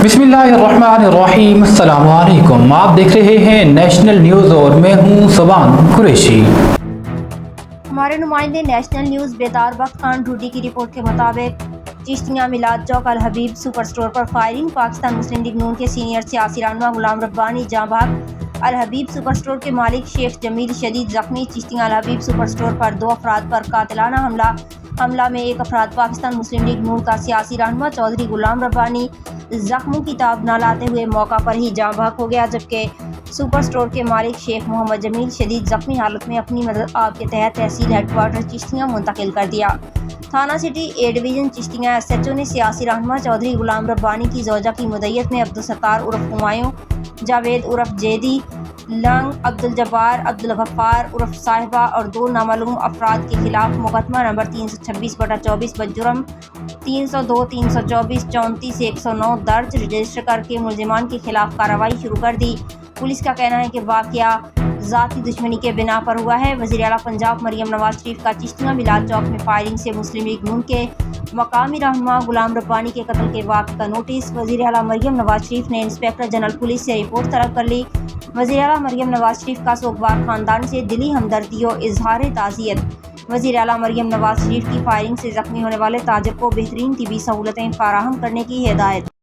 بسم اللہ الرحمن الرحیم، السلام علیکم۔ آپ دیکھ رہے ہیں نیشنل نیوز اور میں ہوں سبان قریشی۔ ہمارے نمائندے نیشنل نیوز بیدار بخت خان ڈھوڈی کی رپورٹ کے مطابق چشتیاں میلاد چوک الحبیب سپر سٹور پر فائرنگ، پاکستان مسلم لیگ نون کے سینئر سیاسی رہنما غلام ربانی جاں بحق، الحبیب سپر سٹور کے مالک شیخ جمیل شدید زخمی۔ چشتیاں الحبیب سپر سٹور پر 2 افراد پر قاتلانہ حملہ میں 1 افراد پاکستان مسلم لیگ نون کا سیاسی رہنما چودھری غلام ربانی زخموں کی تاب نہ لاتے ہوئے موقع پر ہی جاں بحق ہو گیا، جبکہ سپر سٹور کے مالک شیخ محمد جمیل شدید زخمی حالت میں اپنی مدد آپ کے تحت تحصیل ہیڈ کوارٹر چشتیاں منتقل کر دیا۔ تھانہ city A division Chishtian S H O نے سیاسی رہنما چودھری غلام ربانی کی زوجہ کی مدعیت میں عبدالستار عرف ہمایوں، جاوید عرف جیدی، لنگ، عبدالجبار، عبدالغفار عرف صاحبہ اور 2 نامعلوم افراد کے خلاف مقدمہ نمبر 326/24 بجرم 302 324 34 109 درج رجسٹر کر کے ملزمان کے خلاف کارروائی شروع کر دی۔ پولیس کا کہنا ہے کہ واقعہ ذاتی دشمنی کے بنا پر ہوا ہے۔ وزیر اعلیٰ پنجاب مریم نواز شریف کا چشتیاں میلاد چوک میں فائرنگ سے مسلم لیگ نون کے مقامی رہنما غلام ربانی کے قتل کے واقعے کا نوٹس۔ وزیر اعلیٰ مریم نواز شریف نے انسپکٹر جنرل پولیس سے رپورٹ طلب کر لی۔ وزیر اعلیٰ مریم نواز شریف کا سوگوار خاندان سے دلی ہمدردی و اظہار تعزیت۔ وزیر اعلیٰ مریم نواز شریف کی فائرنگ سے زخمی ہونے والے تاجر کو بہترین طبی سہولتیں فراہم کرنے کی ہدایت۔